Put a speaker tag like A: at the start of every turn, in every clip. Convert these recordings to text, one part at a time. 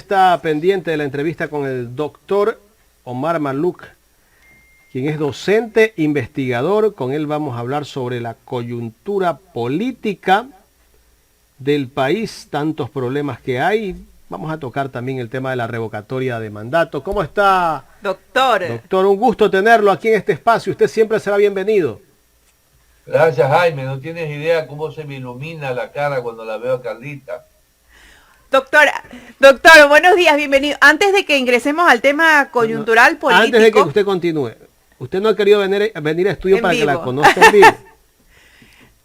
A: está pendiente de la entrevista con el doctor Omar Malouk, quien es docente, investigador. Con él vamos a hablar sobre la coyuntura política del país, tantos problemas que hay. Vamos a tocar también el tema de la revocatoria de mandato. ¿Cómo está,
B: doctor?
A: Doctor, un gusto tenerlo aquí en este espacio. Usted siempre será bienvenido.
C: Gracias, Jaime. No tienes idea cómo se me ilumina la cara cuando la veo a Carlita.
B: Doctor, buenos días, bienvenido. Antes de que ingresemos al tema coyuntural político.
A: Antes de que usted continúe, usted no ha querido venir a estudio para
B: vivo.
A: que la conozca en vivo.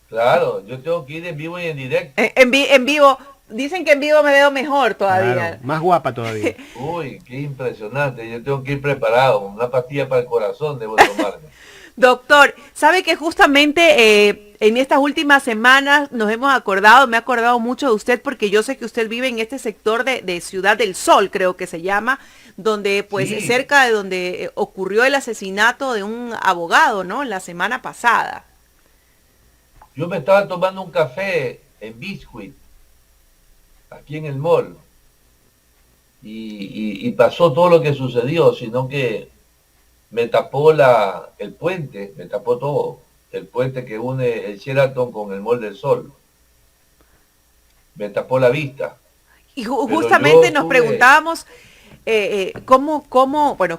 C: Claro, yo tengo que ir en vivo y en directo.
B: En vivo. Dicen que en vivo me veo mejor todavía.
A: Claro, más guapa todavía.
C: Uy, qué impresionante. Yo tengo que ir preparado. Una pastilla para el corazón debo tomarme.
B: Doctor, sabe que justamente en estas últimas semanas me he acordado mucho de usted porque yo sé que usted vive en este sector de Ciudad del Sol, creo que se llama, donde pues
C: Sí.
B: cerca de donde ocurrió el asesinato de un abogado, ¿no? La semana pasada.
C: Yo me estaba tomando un café en Biscuit, aquí en el mall, y pasó todo lo que sucedió, sino que me tapó el puente, me tapó todo. El puente que une el Sheraton con el Mall del Sol. Me tapó la vista.
B: Y
C: Pero
B: justamente
C: yo
B: nos
C: tuve-
B: preguntábamos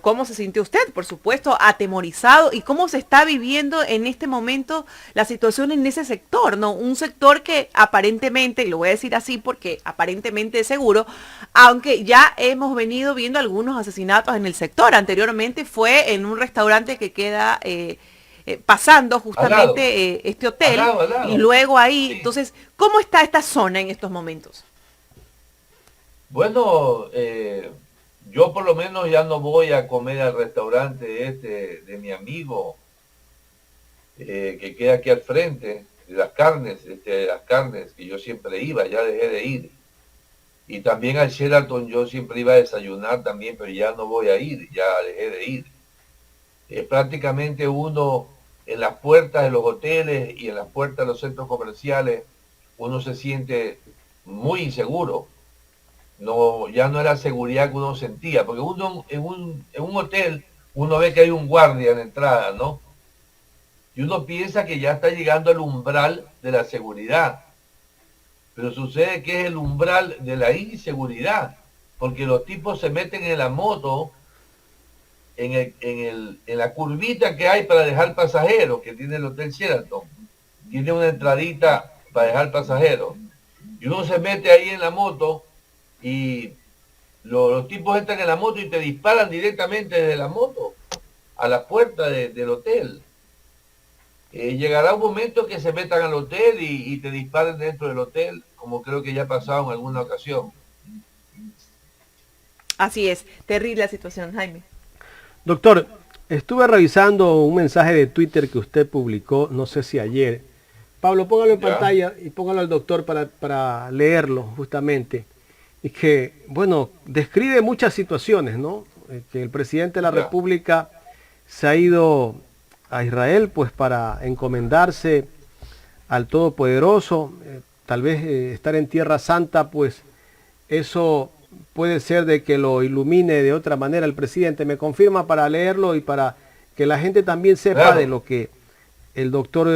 B: cómo se sintió usted, por supuesto, atemorizado y cómo se está viviendo en este momento la situación en ese sector, ¿no? Un sector que aparentemente, y lo voy a decir así porque aparentemente es seguro, aunque ya hemos venido viendo algunos asesinatos en el sector. Anteriormente fue en un restaurante que queda pasando justamente este hotel
C: al lado.
B: y luego ahí.
C: Sí.
B: Entonces, ¿cómo está esta zona en estos momentos?
C: Bueno, yo por lo menos ya no voy a comer al restaurante este de mi amigo, que queda aquí al frente, de las carnes que yo siempre iba, ya dejé de ir. Y también al Sheraton yo siempre iba a desayunar también, pero ya no voy a ir, ya dejé de ir. Prácticamente uno en las puertas de los hoteles y en las puertas de los centros comerciales, uno se siente muy inseguro. No, ya no era la seguridad que uno sentía, porque uno en un hotel, uno ve que hay un guardia en la entrada, ¿no? Y uno piensa que ya está llegando al umbral de la seguridad, pero sucede que es el umbral de la inseguridad, porque los tipos se meten en la moto, en la curvita que hay para dejar pasajeros, que tiene el Hotel Sheraton, tiene una entradita para dejar pasajeros, y uno se mete ahí en la moto, y los tipos entran en la moto y te disparan directamente desde la moto a la puerta del hotel. Llegará un momento que se metan al hotel y te disparen dentro del hotel, como creo que ya ha pasado en alguna ocasión.
B: Así es, terrible la situación, Jaime.
A: Doctor, estuve revisando un mensaje de Twitter que usted publicó, no sé si ayer. Pablo, póngalo en pantalla y póngalo al doctor para leerlo justamente. Y que, bueno, describe muchas situaciones, ¿no? Que el presidente de la República se ha ido a Israel pues para encomendarse al Todopoderoso. Tal vez estar en Tierra Santa, pues eso puede ser de que lo ilumine de otra manera el presidente. Me confirma para leerlo y para que la gente también sepa de lo que el doctor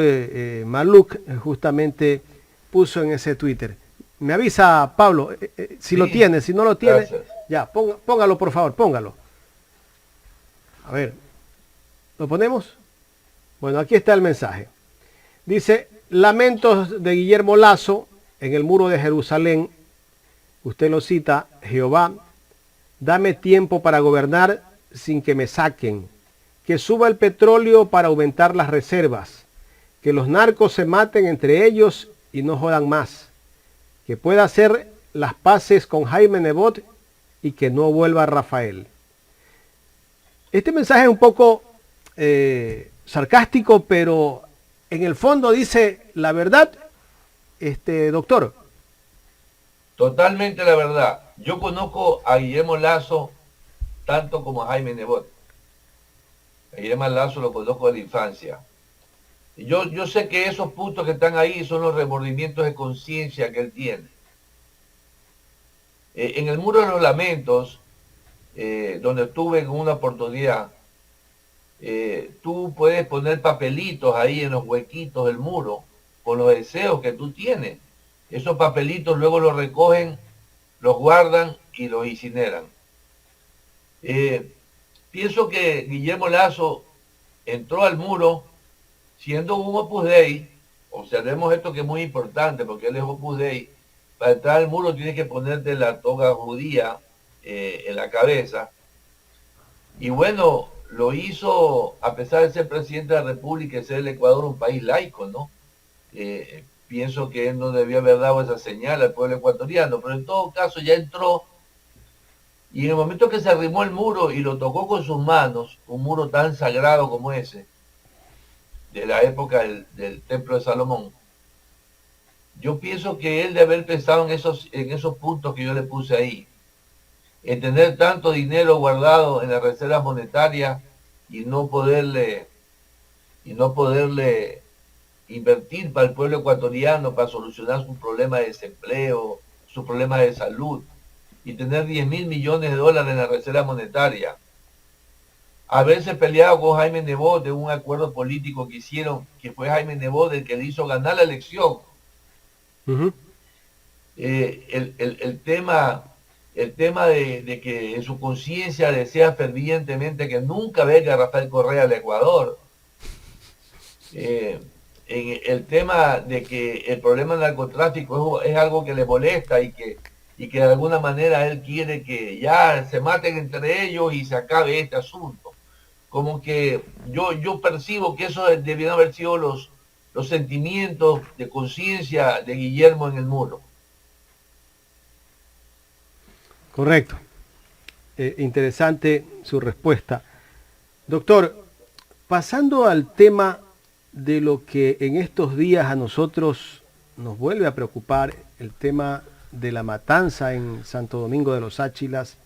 A: Malouk justamente puso en ese Twitter. Me avisa Pablo, si lo tiene, si no lo tiene,
C: Gracias.
A: ya, póngalo por favor, póngalo. A ver, ¿lo ponemos? Bueno, aquí está el mensaje. Dice, lamentos de Guillermo Lasso en el muro de Jerusalén. Usted lo cita, Jehová, dame tiempo para gobernar sin que me saquen. Que suba el petróleo para aumentar las reservas. Que los narcos se maten entre ellos y no jodan más. Que pueda hacer las paces con Jaime Nebot y que no vuelva Rafael. Este mensaje es un poco sarcástico, pero en el fondo dice la verdad, doctor.
C: Totalmente la verdad. Yo conozco a Guillermo Lasso tanto como a Jaime Nebot. A Guillermo Lasso lo conozco de la infancia. Yo sé que esos puntos que están ahí son los remordimientos de conciencia que él tiene. En el Muro de los Lamentos, donde estuve en una oportunidad, tú puedes poner papelitos ahí en los huequitos del muro con los deseos que tú tienes. Esos papelitos luego los recogen, los guardan y los incineran. Pienso que Guillermo Lasso entró al muro siendo un Opus Dei. Observemos esto que es muy importante porque él es Opus Dei. Para entrar al muro tienes que ponerte la toga judía en la cabeza. Y bueno, lo hizo a pesar de ser presidente de la República y ser el Ecuador un país laico, ¿no? Pienso que él no debió haber dado esa señal al pueblo ecuatoriano, pero en todo caso ya entró, y en el momento que se arrimó el muro y lo tocó con sus manos, un muro tan sagrado como ese, de la época del Templo de Salomón, yo pienso que él debe haber pensado en esos puntos que yo le puse ahí, en tener tanto dinero guardado en las reservas monetarias y no poderle invertir para el pueblo ecuatoriano para solucionar su problema de desempleo, su problema de salud, y tener 10.000 millones de dólares en la reserva monetaria. Haberse peleado con Jaime Nebot de un acuerdo político que hicieron, que fue Jaime Nebot el que le hizo ganar la elección.
A: Ujú.
C: El tema de que en su conciencia desea fervientemente que nunca venga Rafael Correa al Ecuador. En el tema de que el problema del narcotráfico es algo que le molesta y que de alguna manera él quiere que ya se maten entre ellos y se acabe este asunto. Como que yo percibo que eso debieron haber sido los sentimientos de conciencia de Guillermo en el muro.
A: Correcto. Interesante su respuesta. Doctor, pasando al tema de lo que en estos días a nosotros nos vuelve a preocupar, el tema de la matanza en Santo Domingo de los Áchilas,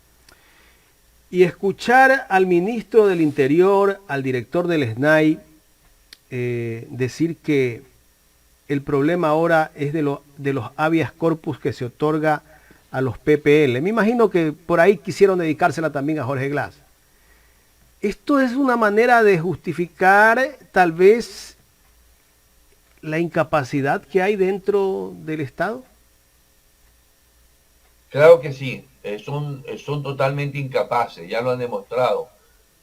A: y escuchar al ministro del Interior, al director del SNAI, decir que el problema ahora es de los habeas corpus que se otorga a los PPL. Me imagino que por ahí quisieron dedicársela también a Jorge Glass. Esto es una manera de justificar tal vez la incapacidad que hay dentro del Estado.
C: Claro que sí, son totalmente incapaces, ya lo han demostrado.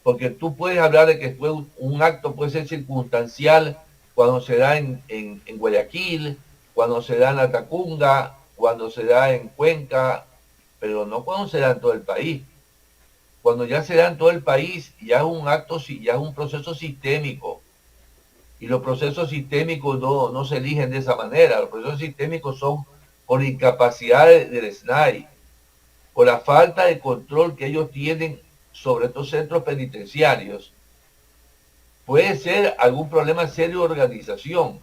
C: Porque tú puedes hablar de que fue un acto, puede ser circunstancial cuando se da en Guayaquil, cuando se da en la Tacunga, cuando se da en Cuenca, pero no cuando se da en todo el país. Cuando ya se da en todo el país, ya es un acto, ya es un proceso sistémico. Y los procesos sistémicos no se eligen de esa manera. Los procesos sistémicos son por incapacidad del SNAI, por la falta de control que ellos tienen sobre estos centros penitenciarios. Puede ser algún problema serio de organización.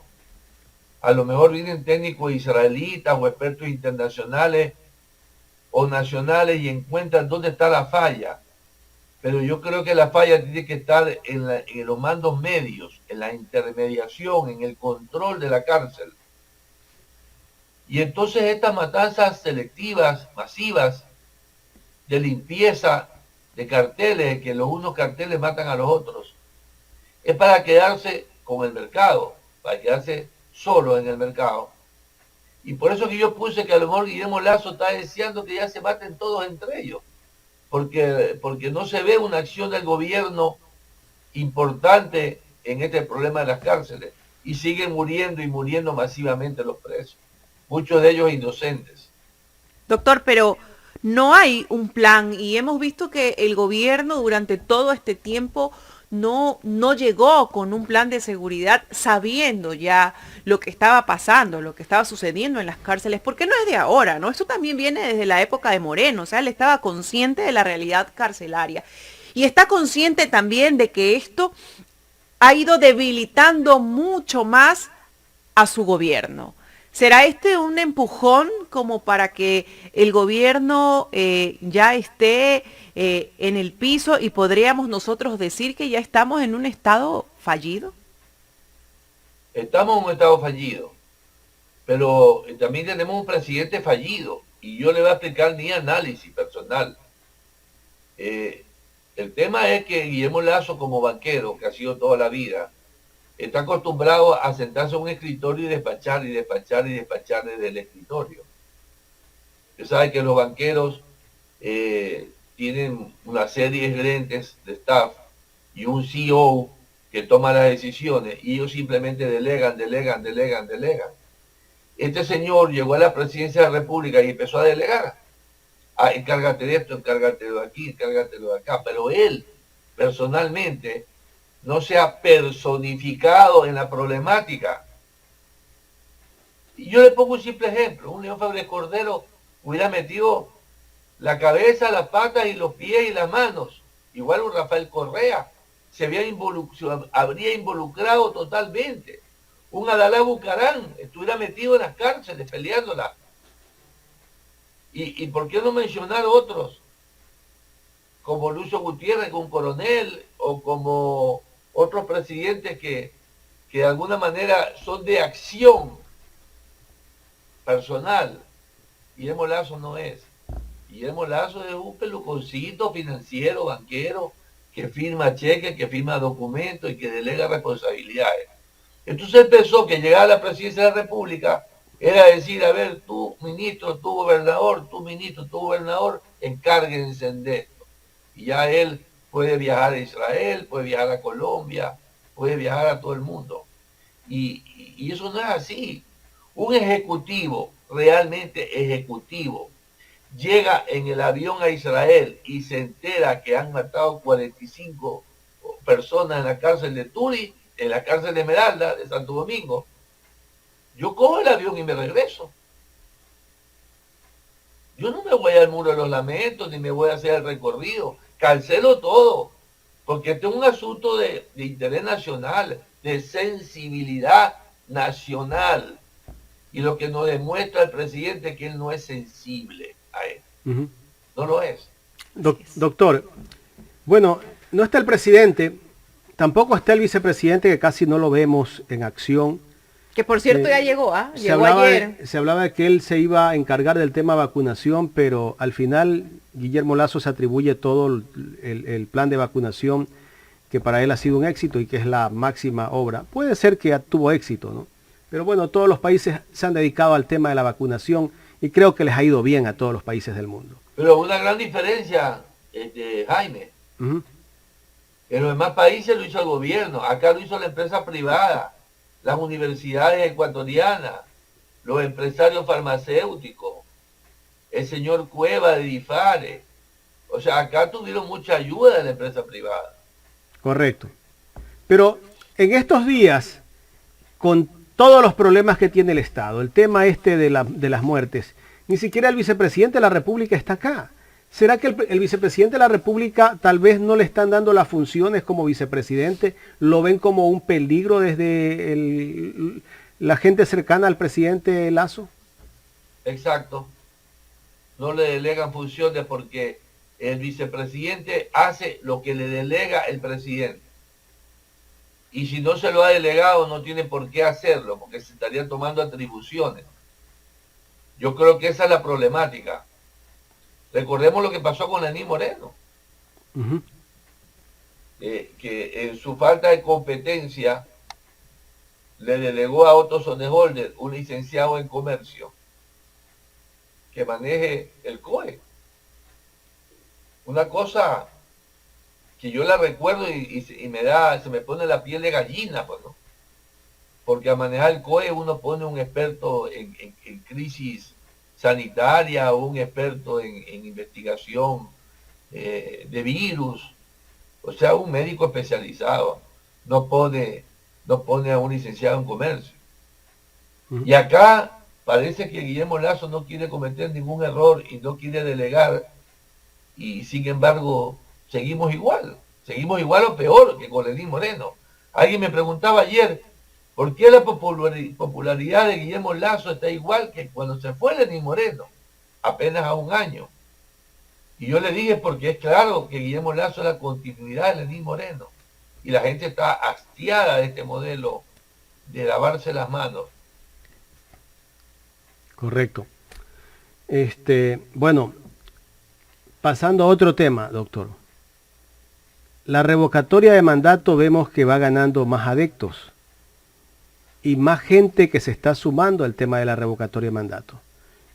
C: A lo mejor vienen técnicos israelitas o expertos internacionales o nacionales y encuentran dónde está la falla. Pero yo creo que la falla tiene que estar en los mandos medios, en la intermediación, en el control de la cárcel. Y entonces estas matanzas selectivas, masivas, de limpieza de carteles, que los unos carteles matan a los otros, es para quedarse con el mercado, para quedarse solo en el mercado. Y por eso que yo puse que a lo mejor Guillermo Lasso está deseando que ya se maten todos entre ellos, porque no se ve una acción del gobierno importante en este problema de las cárceles, y siguen muriendo y muriendo masivamente los presos, muchos de ellos inocentes.
B: Doctor, pero no hay un plan y hemos visto que el gobierno durante todo este tiempo no llegó con un plan de seguridad sabiendo ya lo que estaba pasando, lo que estaba sucediendo en las cárceles, porque no es de ahora, ¿no? Esto también viene desde la época de Moreno, o sea, él estaba consciente de la realidad carcelaria y está consciente también de que esto ha ido debilitando mucho más a su gobierno. ¿Será este un empujón como para que el gobierno ya esté en el piso y podríamos nosotros decir que ya estamos en un estado fallido?
C: Estamos en un estado fallido, pero también tenemos un presidente fallido. y yo le voy a explicar mi análisis personal. El tema es que Guillermo Lasso, como banquero, que ha sido toda la vida, está acostumbrado a sentarse a un escritorio y despachar y despachar y despachar desde el escritorio. Usted sabe que los banqueros tienen una serie de gerentes de staff y un CEO que toma las decisiones y ellos simplemente delegan. Este señor llegó a la presidencia de la República y empezó a delegar. Ah, encárgate de esto, encárgate de aquí, encárgate de acá. Pero él, personalmente, no se ha personificado en la problemática. Y yo le pongo un simple ejemplo. Un León Febres Cordero hubiera metido la cabeza, las patas y los pies y las manos. Igual un Rafael Correa se habría involucrado totalmente. Un Adalá Bucarán estuviera metido en las cárceles peleándola. ¿Y por qué no mencionar otros? Como Lucio Gutiérrez, un coronel, o como otros presidentes que de alguna manera son de acción personal. Guillermo Lasso no es. Guillermo Lasso es un peluconcito financiero, banquero, que firma cheques, que firma documentos y que delega responsabilidades. Entonces él pensó que llegar a la presidencia de la República era decir, a ver, tú ministro, tú gobernador, tú ministro, tú gobernador, encárguense de esto. Y ya él puede viajar a Israel, puede viajar a Colombia, puede viajar a todo el mundo. Y eso no es así. Un ejecutivo, realmente ejecutivo, llega en el avión a Israel y se entera que han matado 45 personas en la cárcel de Turi, en la cárcel de Esmeralda, de Santo Domingo. Yo cojo el avión y me regreso. Yo no me voy al Muro de los Lamentos, ni me voy a hacer el recorrido. Cancelo todo, porque este es un asunto de interés nacional, de sensibilidad nacional. Y lo que nos demuestra el presidente es que él no es sensible a esto. No lo es.
A: Doctor, bueno, no está el presidente, tampoco está el vicepresidente, que casi no lo vemos en acción.
B: Que por cierto ya llegó, ¿ah? Llegó
A: ayer. Se hablaba de que él se iba a encargar del tema vacunación, pero al final Guillermo Lasso se atribuye todo el plan de vacunación, que para él ha sido un éxito y que es la máxima obra. Puede ser que tuvo éxito, ¿no? Pero bueno, todos los países se han dedicado al tema de la vacunación y creo que les ha ido bien a todos los países del mundo.
C: Pero una gran diferencia, Jaime. En los demás países lo hizo el gobierno, acá lo hizo la empresa privada, las universidades ecuatorianas, los empresarios farmacéuticos, el señor Cueva de Difare. O sea, acá tuvieron mucha ayuda de la empresa privada.
A: Correcto. Pero en estos días, con todos los problemas que tiene el Estado, el tema de las muertes, ni siquiera el vicepresidente de la República está acá. ¿Será que el vicepresidente de la República tal vez no le están dando las funciones como vicepresidente? ¿Lo ven como un peligro desde la gente cercana al presidente Lasso?
C: Exacto. No le delegan funciones porque el vicepresidente hace lo que le delega el presidente. Y si no se lo ha delegado, no tiene por qué hacerlo, porque se estarían tomando atribuciones. Yo creo que esa es la problemática. Recordemos lo que pasó con Lenín Moreno. Que en su falta de competencia le delegó a Otto Sonnenholder, un licenciado en comercio, que maneje el COE. Una cosa que yo la recuerdo y se me pone la piel de gallina, pues, ¿no? Porque a manejar el COE uno pone un experto en crisis sanitaria o un experto en investigación de virus, o sea, un médico especializado, no pone a un licenciado en comercio. Y acá parece que Guillermo Lasso no quiere cometer ningún error y no quiere delegar, y sin embargo seguimos igual o peor que con Lenín Moreno. Alguien me preguntaba ayer, ¿por qué la popularidad de Guillermo Lasso está igual que cuando se fue Lenín Moreno? Apenas a un año. Y yo le dije, porque es claro que Guillermo Lasso es la continuidad de Lenín Moreno. Y la gente está hastiada de este modelo de lavarse las manos.
A: Correcto. Bueno, pasando a otro tema, doctor. La revocatoria de mandato vemos que va ganando más adeptos y más gente que se está sumando al tema de la revocatoria de mandato.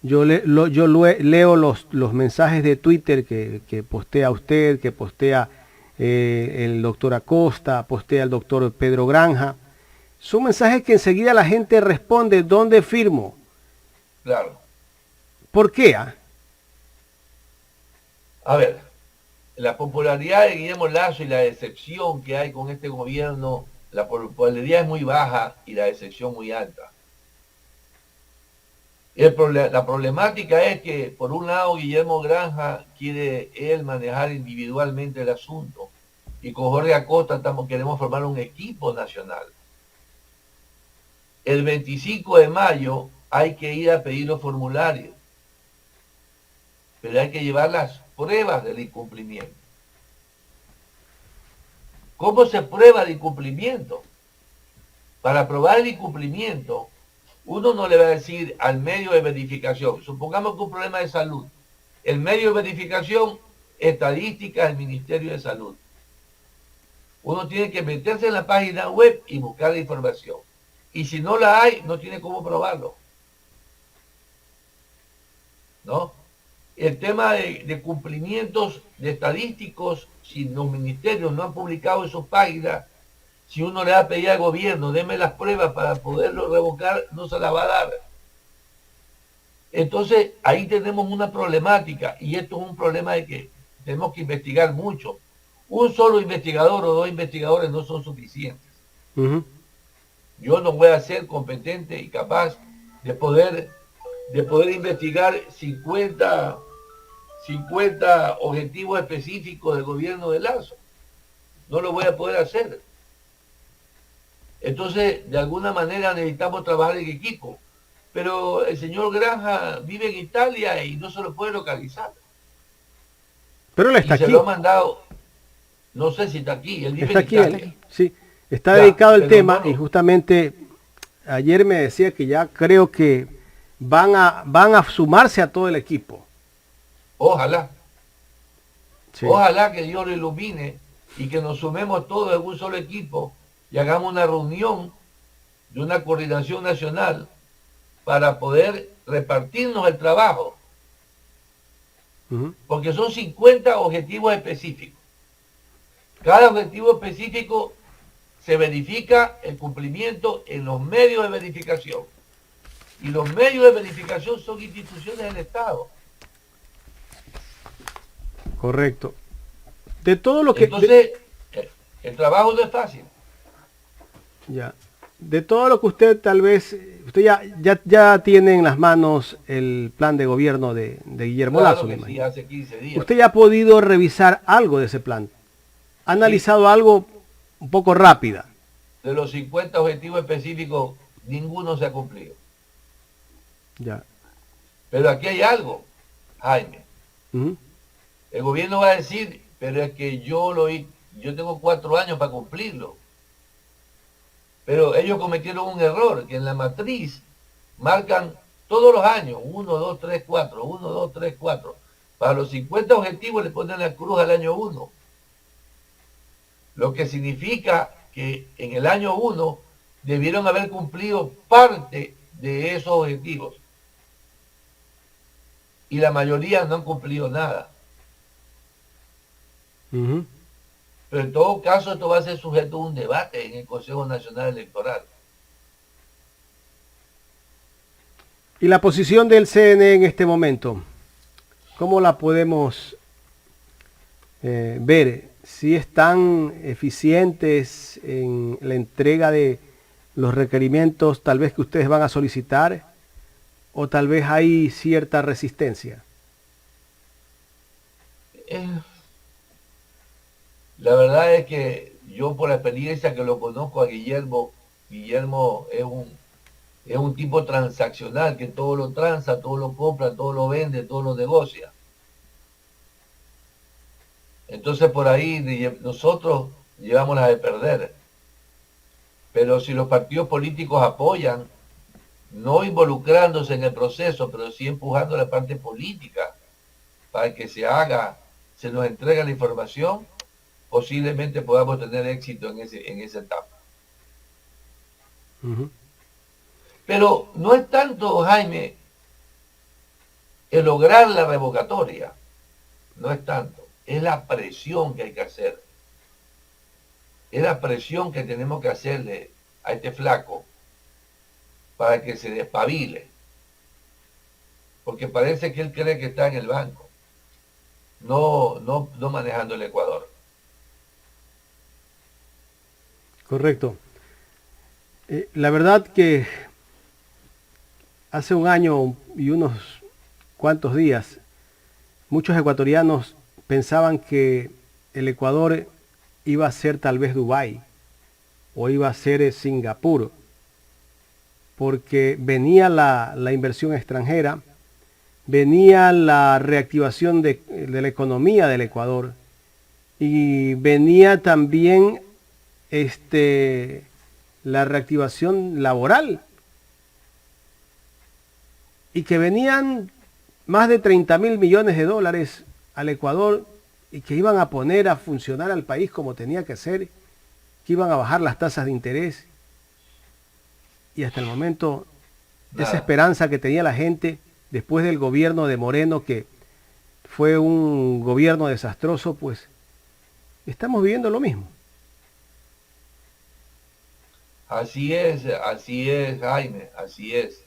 A: Leo los mensajes de Twitter que postea usted, que postea el doctor Acosta, postea el doctor Pedro Granja. Son mensajes que enseguida la gente responde, ¿dónde firmo?
C: Claro.
A: ¿Por qué?
C: A ver, la popularidad de Guillermo Lasso y la decepción que hay con este gobierno, la popularidad es muy baja y la decepción muy alta. La problemática es que, por un lado, Guillermo Granja quiere él manejar individualmente el asunto y con Jorge Acosta queremos formar un equipo nacional. El 25 de mayo hay que ir a pedir los formularios, pero hay que llevar las pruebas del incumplimiento. ¿Cómo se prueba el incumplimiento? Para probar el incumplimiento, uno no le va a decir al medio de verificación, supongamos que un problema de salud, el medio de verificación, estadística del Ministerio de Salud. Uno tiene que meterse en la página web y buscar la información. Y si no la hay, no tiene cómo probarlo. ¿No? El tema de cumplimientos de estadísticos, si los ministerios no han publicado en sus páginas, si uno le va a pedir al gobierno, deme las pruebas para poderlo revocar, no se las va a dar. Entonces, ahí tenemos una problemática, y esto es un problema de que tenemos que investigar mucho. Un solo investigador o dos investigadores no son suficientes. Yo no voy a ser competente y capaz de poder investigar 50 objetivos específicos del gobierno de Lasso. No lo voy a poder hacer. Entonces, de alguna manera necesitamos trabajar en equipo. Pero el señor Granja vive en Italia y no se lo puede localizar.
A: Pero él está
C: y
A: aquí.
C: Se lo ha mandado, no sé si está aquí, él vive
A: está
C: en
A: aquí,
C: Italia.
A: Sí, está dedicado al tema y justamente ayer me decía que ya creo que van a sumarse a todo el equipo.
C: Ojalá.
A: Sí.
C: Ojalá que Dios lo ilumine y que nos sumemos todos en un solo equipo y hagamos una reunión de una coordinación nacional para poder repartirnos el trabajo. Porque son 50 objetivos específicos. Cada objetivo específico se verifica el cumplimiento en los medios de verificación. Y los medios de verificación son instituciones del Estado.
A: Correcto. De todo lo que...
C: Entonces, el trabajo no es fácil.
A: Ya. De todo lo que usted tal vez... Usted ya tiene en las manos el plan de gobierno de Guillermo Lasso.
C: Sí, hace 15 días.
A: ¿Usted ya ha podido revisar algo de ese plan? ¿Ha analizado algo un poco rápida?
C: De los 50 objetivos específicos, ninguno se ha cumplido.
A: Ya.
C: Pero aquí hay algo, Jaime. El gobierno va a decir, pero es que yo tengo 4 años para cumplirlo. Pero ellos cometieron un error, que en la matriz marcan todos los años, 1, 2, 3, 4, 1, 2, 3, 4. Para los 50 objetivos le ponen la cruz al año 1. Lo que significa que en el año 1 debieron haber cumplido parte de esos objetivos. Y la mayoría no han cumplido nada. Pero en todo caso esto va a ser sujeto a un debate en el Consejo Nacional Electoral.
A: ¿Y la posición del CNE en este momento? ¿Cómo la podemos ver? ¿Si están eficientes en la entrega de los requerimientos tal vez que ustedes van a solicitar? ¿O tal vez hay cierta resistencia?
C: La verdad es que yo, por la experiencia que lo conozco a Guillermo es un tipo transaccional que todo lo transa, todo lo compra, todo lo vende, todo lo negocia. Entonces por ahí nosotros llevamos la de perder. Pero si los partidos políticos apoyan, no involucrándose en el proceso, pero sí empujando la parte política para que se nos entregue la información, posiblemente podamos tener éxito en esa etapa.
A: Ujú.
C: Pero no es tanto, Jaime, el lograr la revocatoria, no es tanto, es la presión que hay que hacer, es la presión que tenemos que hacerle a este flaco para que se despabile, porque parece que él cree que está en el banco, no manejando el Ecuador.
A: Correcto. La verdad que hace un año y unos cuantos días, muchos ecuatorianos pensaban que el Ecuador iba a ser tal vez Dubái o iba a ser Singapur, porque venía la inversión extranjera, venía la reactivación de la economía del Ecuador y venía también la reactivación laboral y que venían más de 30.000 millones de dólares al Ecuador y que iban a poner a funcionar al país como tenía que ser, que iban a bajar las tasas de interés. Y hasta el momento, esa esperanza que tenía la gente después del gobierno de Moreno, que fue un gobierno desastroso, pues estamos viviendo lo mismo.
C: Así es, Jaime, así es.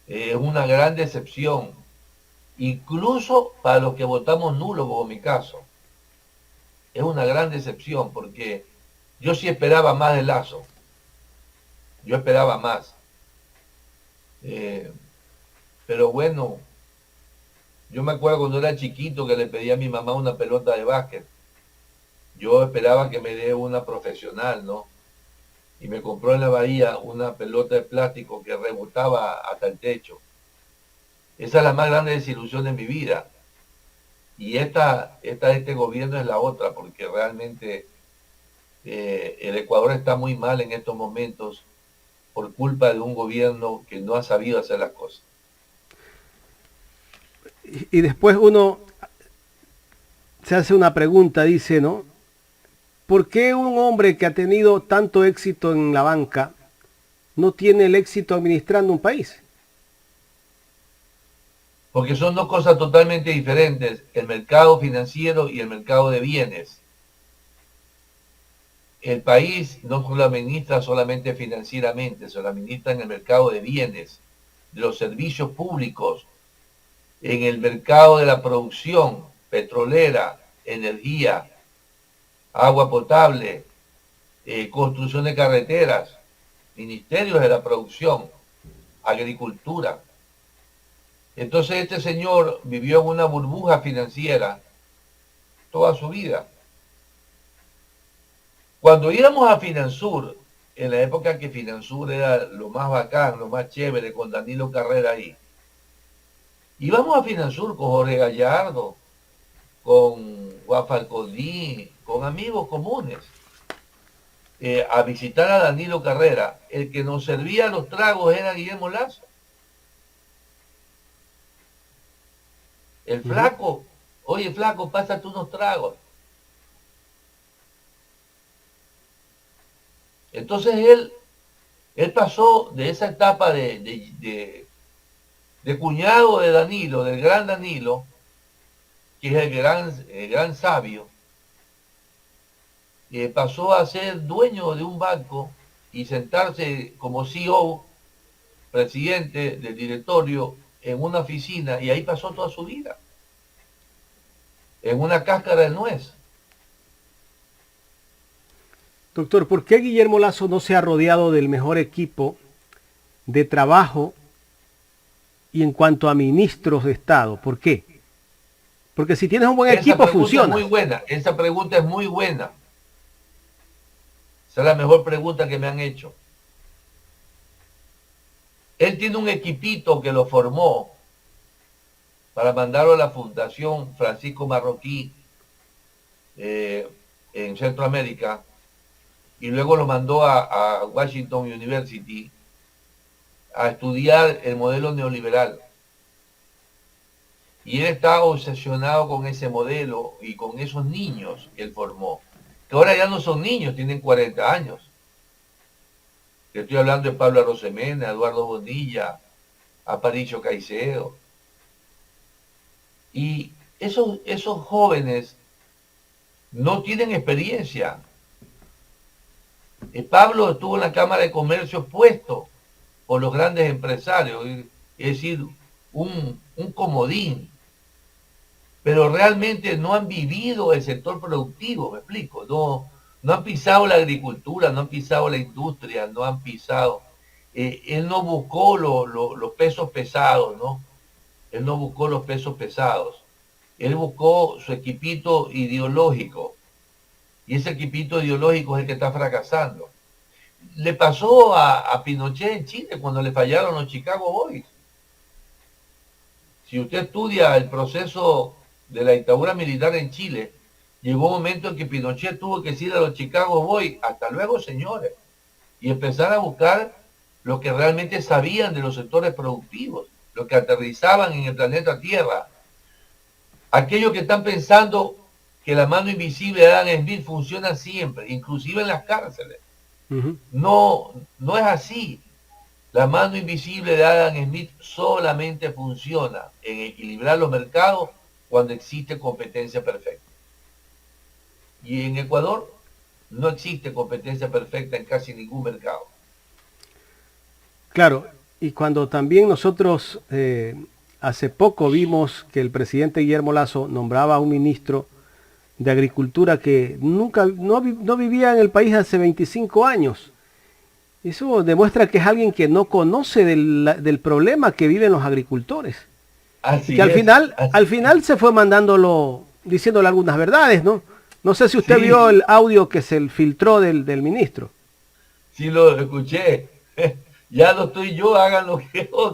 C: Es una gran decepción, incluso para los que votamos nulo, como mi caso. Es una gran decepción porque yo sí esperaba más de Lazo. Yo esperaba más. Pero bueno, yo me acuerdo cuando era chiquito que le pedí a mi mamá una pelota de básquet. Yo esperaba que me dé una profesional, ¿no? Y me compró en la bahía una pelota de plástico que rebotaba hasta el techo. Esa es la más grande desilusión de mi vida. Y este gobierno es la otra, porque realmente el Ecuador está muy mal en estos momentos por culpa de un gobierno que no ha sabido hacer las cosas.
A: Y después uno se hace una pregunta, dice, ¿no? ¿Por qué un hombre que ha tenido tanto éxito en la banca no tiene el éxito administrando un país?
C: Porque son dos cosas totalmente diferentes, el mercado financiero y el mercado de bienes. El país no se lo administra solamente financieramente, se lo administra en el mercado de bienes, de los servicios públicos, en el mercado de la producción petrolera, energía, agua potable, construcción de carreteras, ministerios de la producción, agricultura. Entonces este señor vivió en una burbuja financiera toda su vida. Cuando íbamos a Finansur, en la época que Finansur era lo más bacán, lo más chévere, con Danilo Carrera ahí, íbamos a Finansur con Jorge Gallardo, con Juan Falconi, con amigos comunes, a visitar a Danilo Carrera. El que nos servía los tragos era Guillermo Lazo. El flaco, oye flaco, pásate unos tragos. Entonces él pasó de esa etapa de cuñado de Danilo, del gran Danilo, que es el gran sabio, pasó a ser dueño de un banco y sentarse como CEO, presidente del directorio, en una oficina, y ahí pasó toda su vida, en una cáscara de nuez.
A: Doctor, ¿por qué Guillermo Lazo no se ha rodeado del mejor equipo de trabajo y en cuanto a ministros de Estado? ¿Por qué? Porque si tienes un buen equipo, funciona.
C: Muy buena, esa pregunta es muy buena. Esa es la mejor pregunta que me han hecho. Él tiene un equipito que lo formó para mandarlo a la Fundación Francisco Marroquí en Centroamérica, y luego lo mandó a Washington University a estudiar el modelo neoliberal. Y él estaba obsesionado con ese modelo y con esos niños que él formó, que ahora ya no son niños, tienen 40 años. Te estoy hablando de Pablo Arosemena, Eduardo Bonilla, Aparicio Caicedo. Y esos jóvenes no tienen experiencia. Pablo estuvo en la Cámara de Comercio puesto por los grandes empresarios, es decir, un comodín. Pero realmente no han vivido el sector productivo, me explico, no han pisado la agricultura, no han pisado la industria, no han pisado, él no buscó los pesos pesados, ¿no? Él no buscó los pesos pesados, él buscó su equipito ideológico, y ese equipito ideológico es el que está fracasando. Le pasó a Pinochet en Chile cuando le fallaron los Chicago Boys. Si usted estudia el proceso de la dictadura militar en Chile, llegó un momento en que Pinochet tuvo que decir a los Chicago Boys, hasta luego señores, y empezar a buscar los que realmente sabían de los sectores productivos, los que aterrizaban en el planeta Tierra, aquellos que están pensando que la mano invisible de Adam Smith funciona siempre, inclusive en las cárceles. No es así. La mano invisible de Adam Smith solamente funciona en equilibrar los mercados cuando existe competencia perfecta. Y en Ecuador no existe competencia perfecta en casi ningún mercado.
A: Claro, y cuando también nosotros hace poco vimos que el presidente Guillermo Lasso nombraba a un ministro de Agricultura que no vivía en el país hace 25 años. Eso demuestra que es alguien que no conoce del problema que viven los agricultores.
C: Así
A: y que al final se fue mandándolo, diciéndole algunas verdades, ¿no? No sé si usted vio el audio que se filtró del ministro.
C: Sí, lo escuché. Ya no estoy yo, hagan lo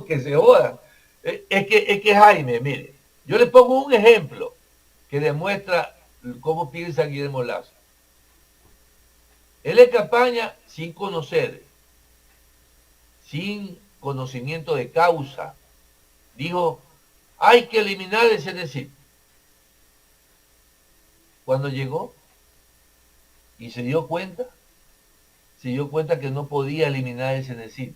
C: que se jodan. Es que Jaime, mire, yo le pongo un ejemplo que demuestra cómo piensa Guillermo Lasso. Él en campaña sin conocer, sin conocimiento de causa, dijo, hay que eliminar el CENESID. Cuando llegó y se dio cuenta que no podía eliminar el CENESID.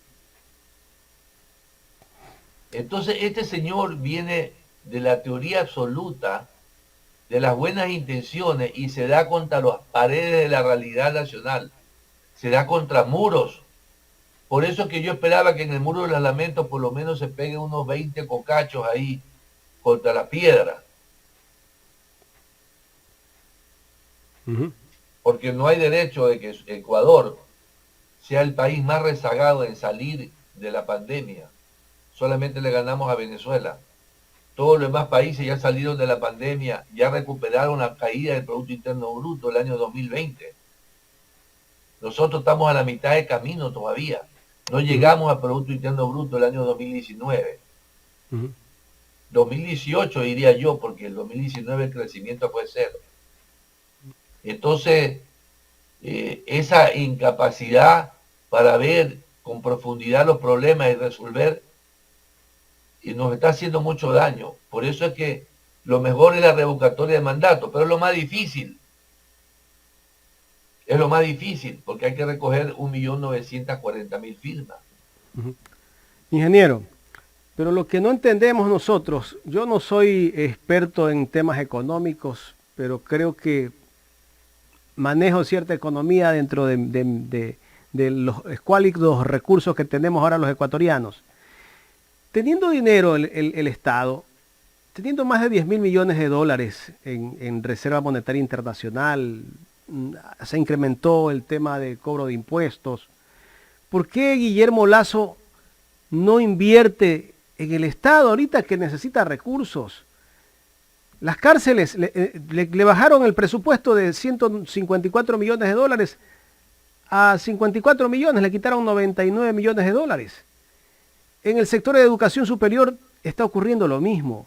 C: Entonces este señor viene de la teoría absoluta, de las buenas intenciones, y se da contra las paredes de la realidad nacional, se da contra muros. Por eso es que yo esperaba que en el muro de los lamentos por lo menos se peguen unos 20 cocachos ahí contra la piedra. Porque no hay derecho de que Ecuador sea el país más rezagado en salir de la pandemia. Solamente le ganamos a Venezuela. Todos los demás países ya salieron de la pandemia, ya recuperaron la caída del Producto Interno Bruto el año 2020. Nosotros estamos a la mitad de camino todavía. No llegamos al Producto Interno Bruto el año 2019. 2018 diría yo, porque el 2019 el crecimiento fue cero. Entonces, esa incapacidad para ver con profundidad los problemas y resolver nos está haciendo mucho daño. Por eso es que lo mejor es la revocatoria de mandato, pero es lo más difícil. Es lo más difícil, porque hay que recoger 1.940.000 firmas.
A: Ingeniero, pero lo que no entendemos nosotros, yo no soy experto en temas económicos, pero creo que manejo cierta economía dentro de los escuálidos recursos que tenemos ahora los ecuatorianos. Teniendo dinero el Estado, teniendo más de 10.000 millones de dólares en Reserva Monetaria Internacional, se incrementó el tema de cobro de impuestos, ¿por qué Guillermo Lasso no invierte en el Estado ahorita que necesita recursos? Las cárceles le bajaron el presupuesto de 154 millones de dólares a 54 millones, le quitaron 99 millones de dólares. En el sector de educación superior está ocurriendo lo mismo.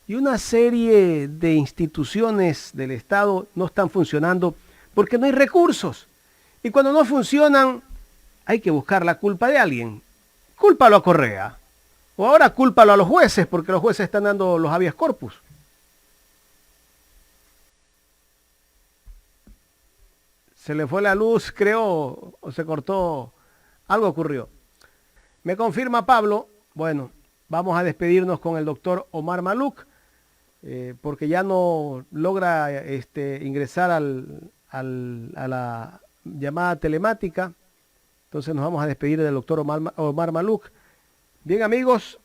A: Y una serie de instituciones del Estado no están funcionando porque no hay recursos. Y cuando no funcionan, hay que buscar la culpa de alguien. cúlpalo a Correa. O ahora cúlpalo a los jueces, porque los jueces están dando los habeas corpus. Se le fue la luz, creo, o se cortó. Algo ocurrió. Me confirma Pablo. Bueno, vamos a despedirnos con el doctor Omar Maluk, porque ya no logra ingresar a la llamada telemática. Entonces nos vamos a despedir del doctor Omar Maluk. Bien, amigos,